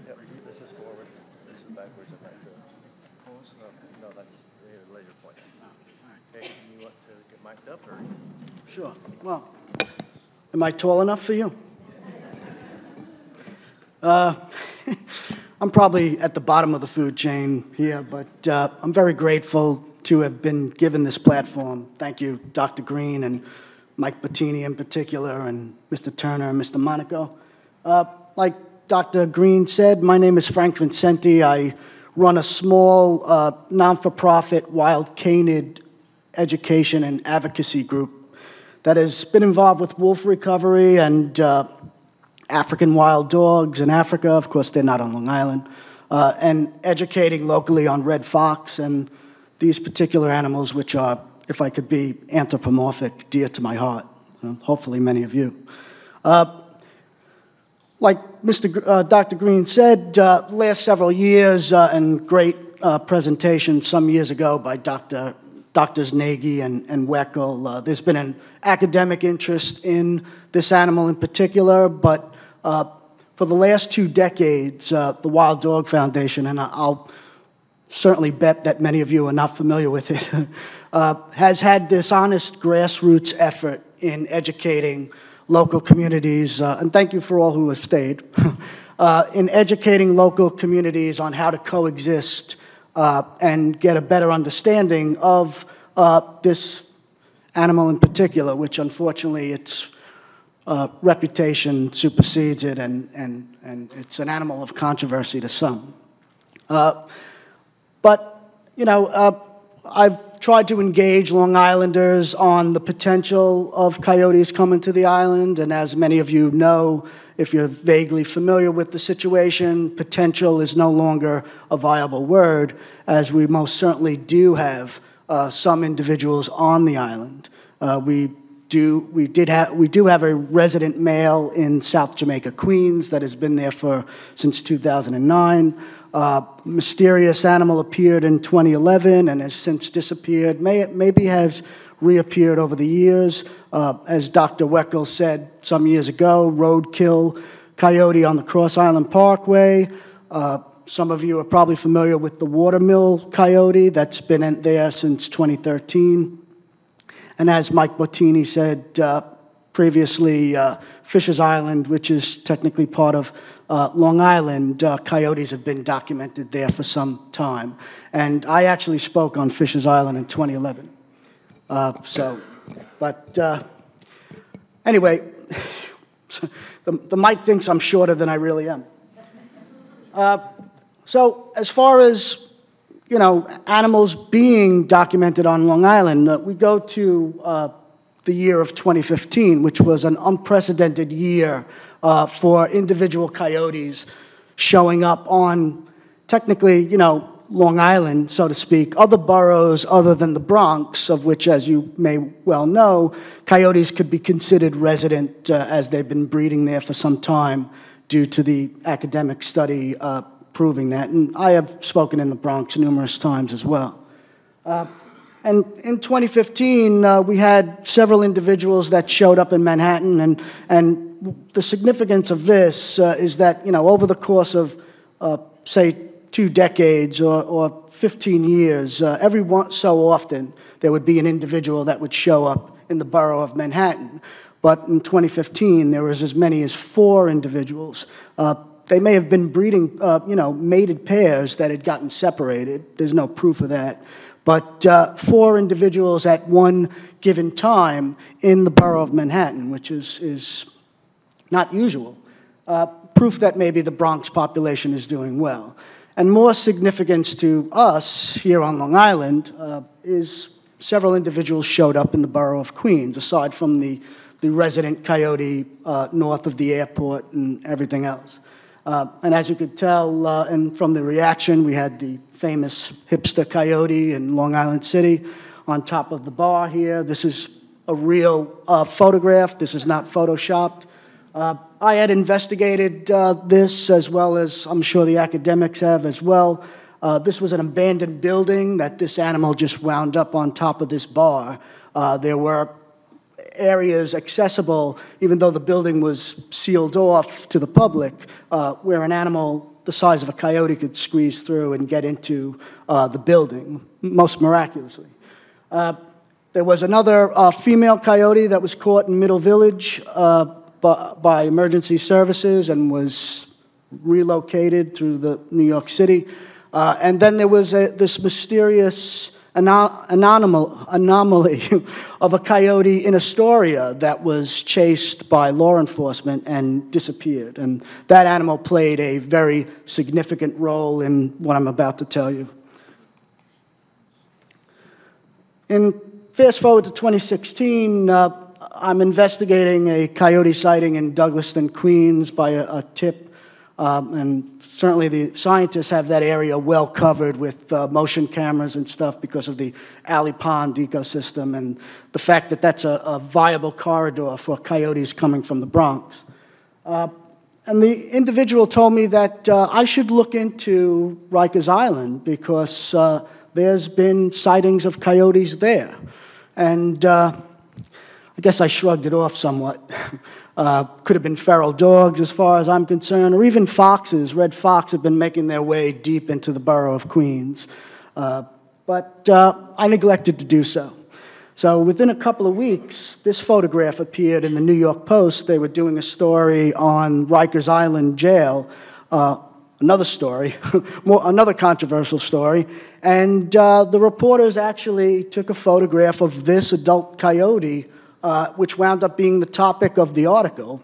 Yep, this is forward, this is backwards, and that's it. Pause? No, that's the laser point. Oh, all right. Okay, you want to get mic'd up, or? Sure. Well, am I tall enough for you? I'm probably at the bottom of the food chain here, but I'm very grateful to have been given this platform. Thank you, Dr. Green and Mike Bettini in particular, and Mr. Turner and Mr. Monaco. Like Dr. Green said, my name is Frank Vincenti. I run a small, non-for-profit wild canid education and advocacy group that has been involved with wolf recovery and African wild dogs in Africa. Of course, they're not on Long Island. And educating locally on red fox and these particular animals, which are, if I could be anthropomorphic, dear to my heart. Hopefully many of you. Like Dr. Green said, last several years, and great presentation some years ago by Doctors Nagy and Weckel, there's been an academic interest in this animal in particular, but for the last 2 decades, the Wild Dog Foundation, and I'll certainly bet that many of you are not familiar with it, has had this honest grassroots effort in educating local communities, and thank you for all who have stayed, in educating local communities on how to coexist and get a better understanding of this animal in particular, which unfortunately its reputation supersedes it, and it's an animal of controversy to some. But, you know, I've tried to engage Long Islanders on the potential of coyotes coming to the island, and as many of you know, if you're vaguely familiar with the situation, potential is no longer a viable word, as we most certainly do have some individuals on the island. We do have a resident male in South Jamaica, Queens, that has been there since 2009. Mysterious animal appeared in 2011 and has since disappeared. Maybe has reappeared over the years. As Dr. Weckel said some years ago, roadkill coyote on the Cross Island Parkway. Some of you are probably familiar with the watermill coyote that's been there since 2013. And as Mike Bettini said previously, Fisher's Island, which is technically part of Long Island, coyotes have been documented there for some time. And I actually spoke on Fisher's Island in 2011. Anyway, the mic thinks I'm shorter than I really am. So as far as, you know, animals being documented on Long Island, we go to the year of 2015, which was an unprecedented year for individual coyotes showing up on, technically, you know, Long Island, so to speak, other boroughs other than the Bronx, of which, as you may well know, coyotes could be considered resident as they've been breeding there for some time due to the academic study proving that. And I have spoken in the Bronx numerous times as well. And in 2015, we had several individuals that showed up in Manhattan, and the significance of this is that, you know, over the course of, say, 2 decades or 15 years, every so often there would be an individual that would show up in the borough of Manhattan. But in 2015, there was as many as 4 individuals. They may have been breeding, you know, mated pairs that had gotten separated. There's no proof of that. But 4 individuals at one given time in the borough of Manhattan, which is not usual. Proof that maybe the Bronx population is doing well. And more significance to us here on Long Island is several individuals showed up in the borough of Queens, aside from the resident coyote north of the airport and everything else. And as you could tell, and from the reaction, we had the famous hipster coyote in Long Island City on top of the bar here. This is a real photograph. This is not photoshopped. I had investigated this, as well as I'm sure the academics have as well. This was an abandoned building that this animal just wound up on top of this bar. There were areas accessible, even though the building was sealed off to the public, where an animal the size of a coyote could squeeze through and get into the building, most miraculously. There was another female coyote that was caught in Middle Village by emergency services and was relocated through New York City. And then there was this mysterious anomaly of a coyote in Astoria that was chased by law enforcement and disappeared. And that animal played a very significant role in what I'm about to tell you. And fast forward to 2016, I'm investigating a coyote sighting in Douglaston, Queens by a tip. And certainly the scientists have that area well covered with motion cameras and stuff because of the Alley Pond ecosystem and the fact that that's a viable corridor for coyotes coming from the Bronx. And the individual told me that I should look into Rikers Island because there's been sightings of coyotes there. And I guess I shrugged it off somewhat. Could have been feral dogs as far as I'm concerned, or even foxes. Red fox have been making their way deep into the borough of Queens. But I neglected to do so. So within a couple of weeks, this photograph appeared in the New York Post. They were doing a story on Rikers Island Jail, another story, another controversial story. And the reporters actually took a photograph of this adult coyote, which wound up being the topic of the article,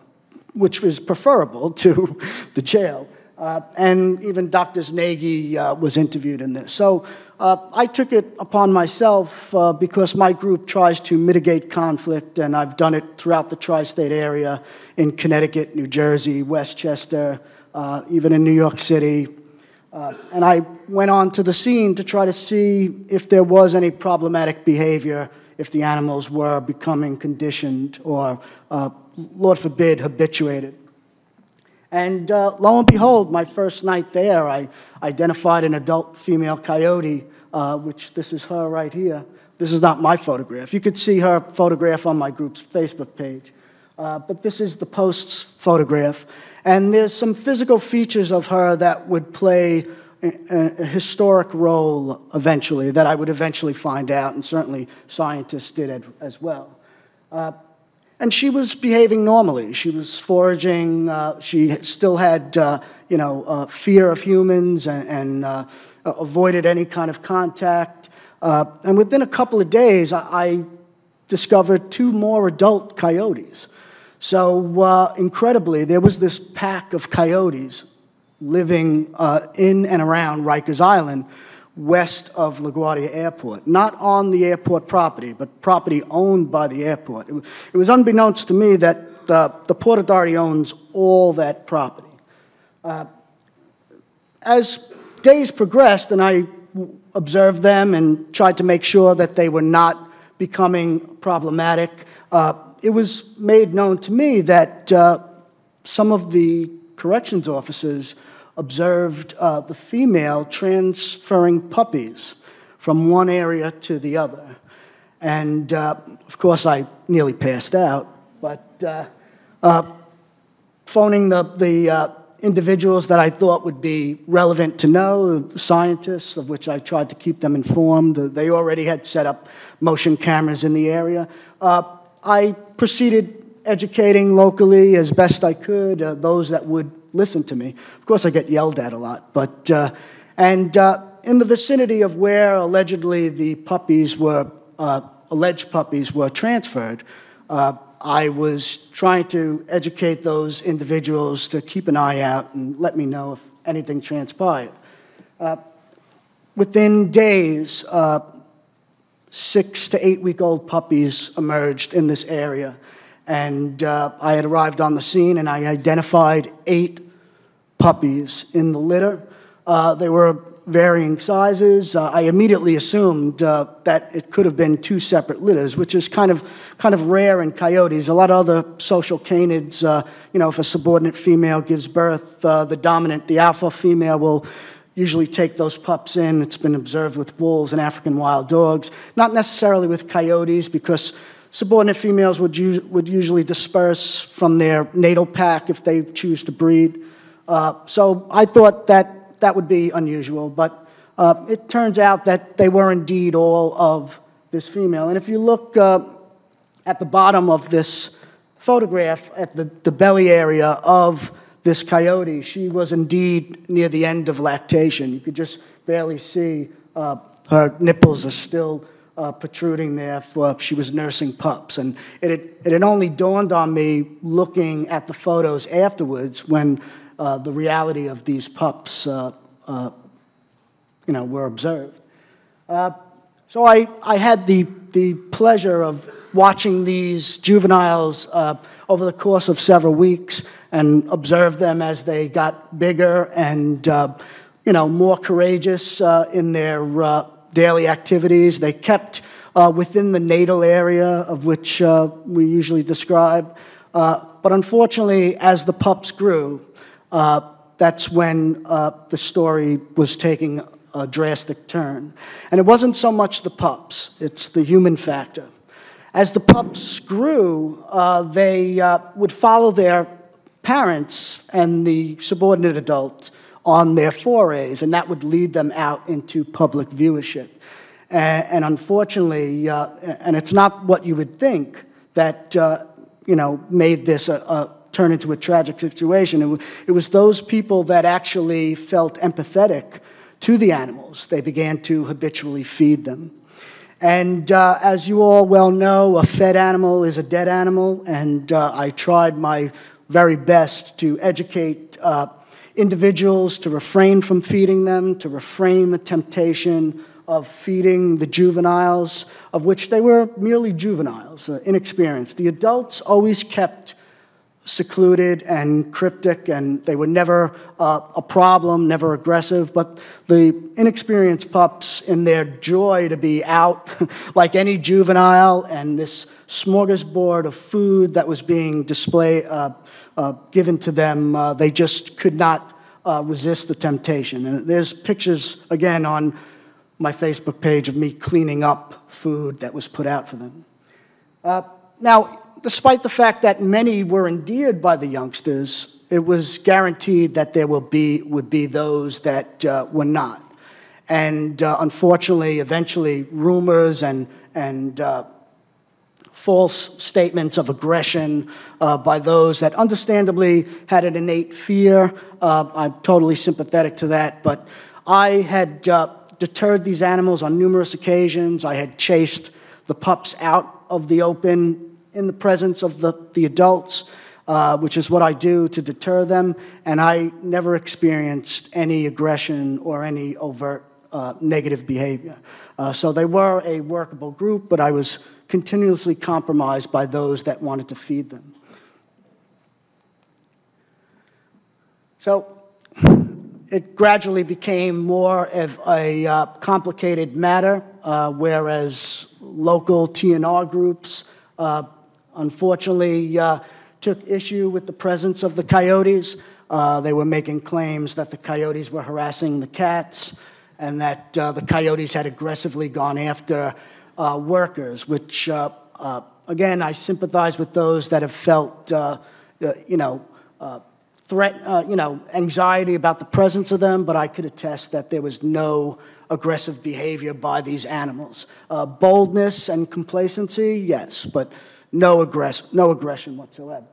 which was preferable to the jail. And even Dr. Nagy was interviewed in this. So I took it upon myself because my group tries to mitigate conflict, and I've done it throughout the tri-state area in Connecticut, New Jersey, Westchester, even in New York City. And I went on to the scene to try to see if there was any problematic behavior, if the animals were becoming conditioned or, Lord forbid, habituated. And lo and behold, my first night there, I identified an adult female coyote, which this is her right here. This is not my photograph. You could see her photograph on my group's Facebook page. But this is the Post's photograph. And there's some physical features of her that would play a historic role eventually, that I would eventually find out, and certainly scientists did as well. And she was behaving normally. She was foraging. She still had, fear of humans and avoided any kind of contact. And within a couple of days, I discovered 2 more adult coyotes. So incredibly, there was this pack of coyotes living in and around Rikers Island, west of LaGuardia Airport. Not on the airport property, but property owned by the airport. It was unbeknownst to me that the Port Authority owns all that property. As days progressed and I observed them and tried to make sure that they were not becoming problematic, it was made known to me that some of the corrections officers observed the female transferring puppies from one area to the other. And, of course, I nearly passed out. But phoning the individuals that I thought would be relevant to know, the scientists, of which I tried to keep them informed, they already had set up motion cameras in the area. I proceeded educating locally as best I could, those that would listen to me. Of course, I get yelled at a lot, but, and in the vicinity of where allegedly the puppies were, alleged puppies were transferred, I was trying to educate those individuals to keep an eye out and let me know if anything transpired. Within days, 6 to 8 week old puppies emerged in this area. And I had arrived on the scene and I identified 8 puppies in the litter. They were varying sizes. I immediately assumed that it could have been 2 separate litters, which is kind of rare in coyotes. A lot of other social canids, if a subordinate female gives birth, the alpha female will usually take those pups in. It's been observed with wolves and African wild dogs, not necessarily with coyotes, because subordinate females would usually disperse from their natal pack if they choose to breed. So I thought that that would be unusual, but it turns out that they were indeed all of this female. And if you look at the bottom of this photograph, at the belly area of this coyote, she was indeed near the end of lactation. You could just barely see her nipples are still protruding there, for she was nursing pups. And it had only dawned on me looking at the photos afterwards when the reality of these pups were observed. So I had the pleasure of watching these juveniles over the course of several weeks and observed them as they got bigger and more courageous in their daily activities. They kept within the natal area of which we usually describe. But unfortunately, as the pups grew, that's when the story was taking a drastic turn. And it wasn't so much the pups, it's the human factor. As the pups grew, they would follow their parents and the subordinate adult on their forays, and that would lead them out into public viewership. And unfortunately, and it's not what you would think that made this turn into a tragic situation. It was those people that actually felt empathetic to the animals. They began to habitually feed them. And as you all well know, a fed animal is a dead animal, and I tried my very best to educate individuals to refrain from feeding them, to refrain the temptation of feeding the juveniles, of which they were merely juveniles, inexperienced. The adults always kept secluded and cryptic, and they were never a problem, never aggressive, but the inexperienced pups, in their joy to be out like any juvenile, and this smorgasbord of food that was being given to them, they just could not resist the temptation. And there's pictures, again, on my Facebook page of me cleaning up food that was put out for them. Now, despite the fact that many were endeared by the youngsters, it was guaranteed that there would be those that were not. And unfortunately, eventually, rumors and false statements of aggression by those that understandably had an innate fear. I'm totally sympathetic to that, but I had deterred these animals on numerous occasions. I had chased the pups out of the open in the presence of the adults, which is what I do to deter them, and I never experienced any aggression or any overt negative behavior. So they were a workable group, but I was continuously compromised by those that wanted to feed them. So it gradually became more of a complicated matter, whereas local TNR groups unfortunately took issue with the presence of the coyotes. They were making claims that the coyotes were harassing the cats and that the coyotes had aggressively gone after workers, which, again, I sympathize with those that have felt, anxiety about the presence of them, but I could attest that there was no aggressive behavior by these animals. Boldness and complacency, yes, but no aggression whatsoever.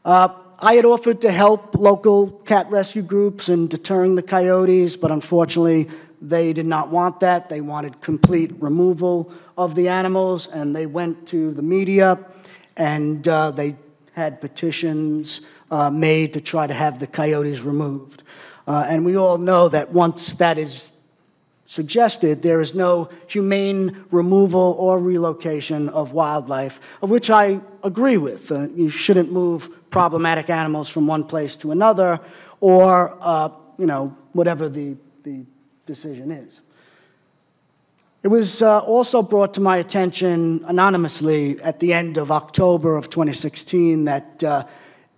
I had offered to help local cat rescue groups in deterring the coyotes, but unfortunately, they did not want that. They wanted complete removal of the animals, and they went to the media, and they had petitions made to try to have the coyotes removed. And we all know that once that is suggested, there is no humane removal or relocation of wildlife, of which I agree with. You shouldn't move problematic animals from one place to another, or whatever the decision is. It was also brought to my attention anonymously at the end of October of 2016 that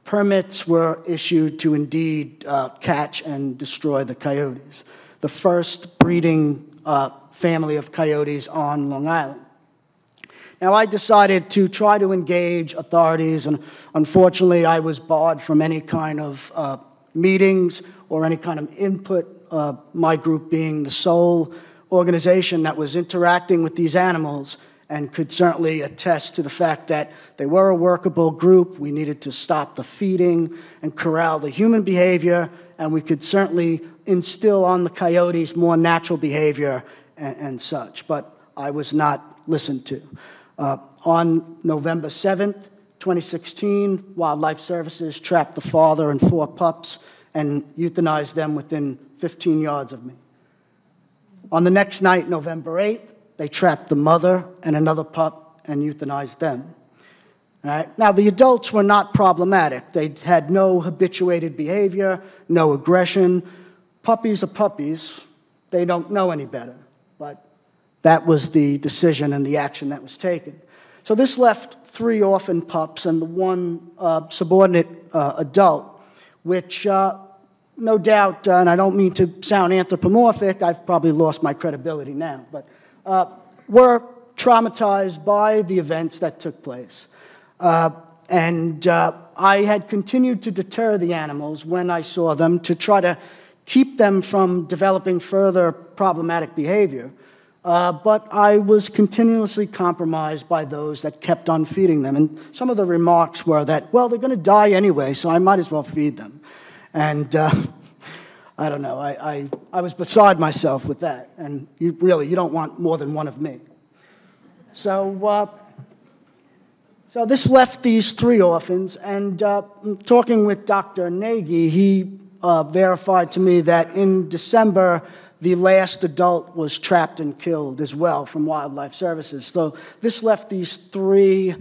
permits were issued to indeed catch and destroy the coyotes, the first breeding family of coyotes on Long Island. Now, I decided to try to engage authorities, and unfortunately, I was barred from any kind of meetings or any kind of input, my group being the sole organization that was interacting with these animals, and could certainly attest to the fact that they were a workable group. We needed to stop the feeding and corral the human behavior, and we could certainly instill on the coyotes more natural behavior and such. But I was not listened to. On November 7th, 2016, Wildlife Services trapped the father and 4 pups and euthanized them within 15 yards of me. On the next night, November 8th, they trapped the mother and another pup and euthanized them. All right? Now, the adults were not problematic. They had no habituated behavior, no aggression. Puppies are puppies. They don't know any better. But that was the decision and the action that was taken. So this left 3 orphan pups and the 1 subordinate adult, which no doubt, and I don't mean to sound anthropomorphic, I've probably lost my credibility now, but were traumatized by the events that took place. And I had continued to deter the animals when I saw them to try to keep them from developing further problematic behavior. But I was continuously compromised by those that kept on feeding them. And some of the remarks were that, well, they're going to die anyway, so I might as well feed them. And I don't know, I was beside myself with that. And you don't want more than one of me. So this left these 3 orphans. And talking with Dr. Nagy, he verified to me that in December, the last adult was trapped and killed as well from Wildlife Services. So this left these 3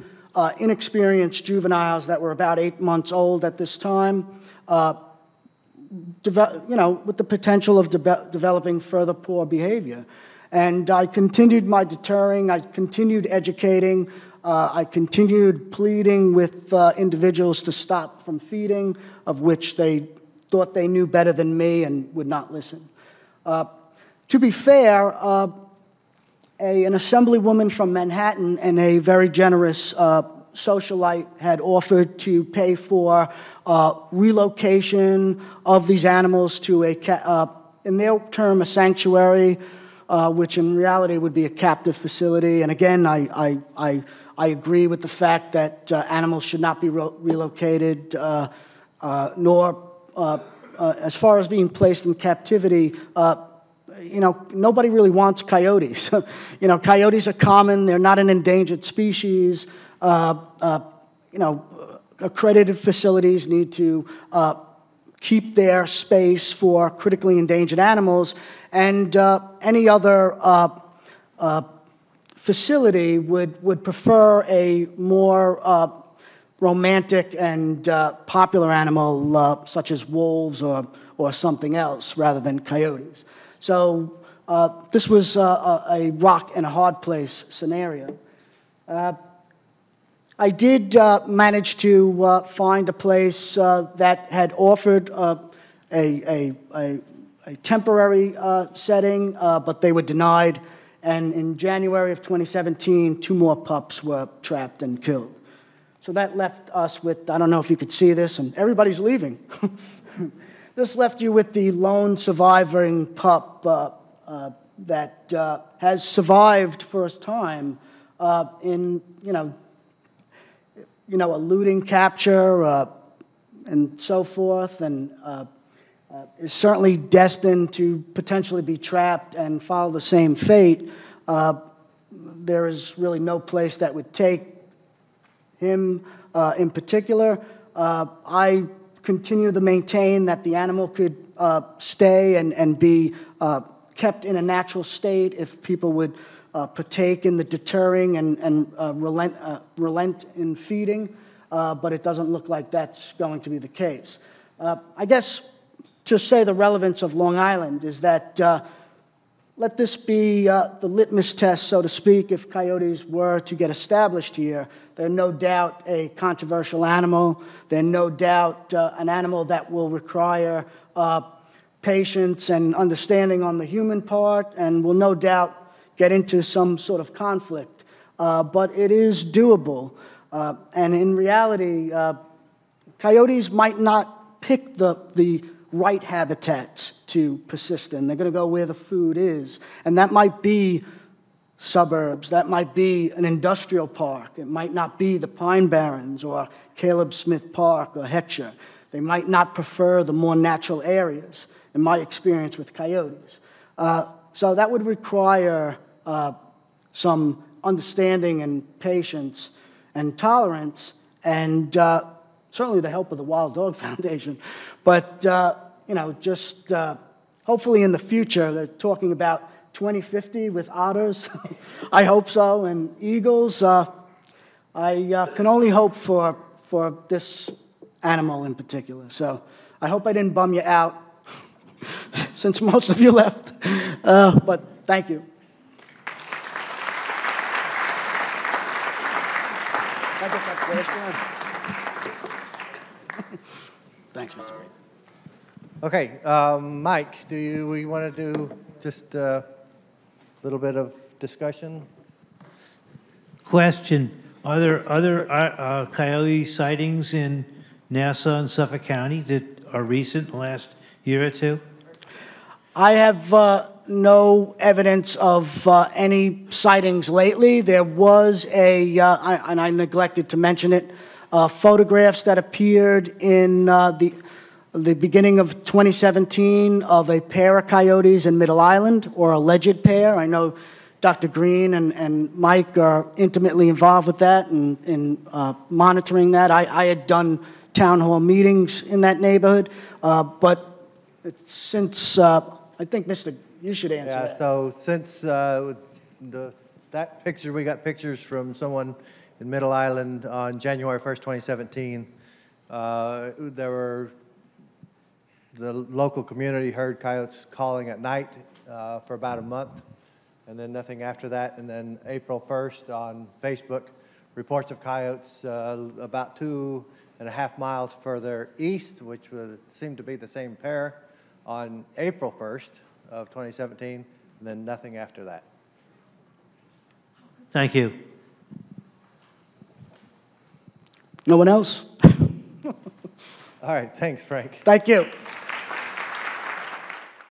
inexperienced juveniles that were about 8 months old at this time, with the potential of developing further poor behavior. And I continued my deterring, I continued educating, I continued pleading with individuals to stop from feeding, of which they thought they knew better than me and would not listen. To be fair, an assemblywoman from Manhattan and a very generous socialite had offered to pay for relocation of these animals to in their term, a sanctuary, which in reality would be a captive facility. And again, I agree with the fact that animals should not be relocated, nor as far as being placed in captivity. Nobody really wants coyotes. Coyotes are common. They're not an endangered species. Accredited facilities need to keep their space for critically endangered animals, and any other facility would prefer a more romantic and popular animal such as wolves or something else rather than coyotes. So this was a rock and a hard place scenario. I did manage to find a place that had offered a temporary setting, but they were denied. And in January of 2017, 2 more pups were trapped and killed. So that left us with, I don't know if you could see this, and everybody's leaving. This left you with the lone surviving pup that has survived for his time in, eluding capture and so forth, and is certainly destined to potentially be trapped and follow the same fate. There is really no place that would take him in particular. I continue to maintain that the animal could stay and be kept in a natural state if people would partake in the deterring and relent in feeding, but it doesn't look like that's going to be the case. I guess to say the relevance of Long Island is that let this be the litmus test, so to speak, if coyotes were to get established here. They're no doubt a controversial animal. They're no doubt an animal that will require patience and understanding on the human part, and will no doubt get into some sort of conflict. But it is doable. And in reality, coyotes might not pick the right habitats to persist in. They're going to go where the food is. And that might be suburbs. That might be an industrial park. It might not be the Pine Barrens or Caleb Smith Park or Heckscher. They might not prefer the more natural areas, in my experience with coyotes. So that would require some understanding and patience and tolerance, and certainly the help of the Wild Dog Foundation. But, you know, just hopefully in the future, they're talking about 2050 with otters. I hope so, and eagles. I can only hope for this animal in particular. So I hope I didn't bum you out, since most of you left. But thank you. Thanks, Mr. Brady. Okay, Mike, we want to do just a little bit of discussion? Question: are there other coyote sightings in Nassau and Suffolk County that are recent, last year or two? I have no evidence of any sightings lately. There was and I neglected to mention it, photographs that appeared in the beginning of 2017 of a pair of coyotes in Middle Island, or alleged pair. I know Dr. Green and Mike are intimately involved with that and in monitoring that. I had done town hall meetings in that neighborhood, but since, I think, Mr., you should answer that. Yeah, so since that picture, we got pictures from someone in Middle Island on January 1st, 2017. The local community heard coyotes calling at night for about a month, and then nothing after that. And then April 1st on Facebook, reports of coyotes about 2.5 miles further east, which would seem to be the same pair, on April 1st of 2017, and then nothing after that. Thank you. No one else? All right, thanks, Frank. Thank you.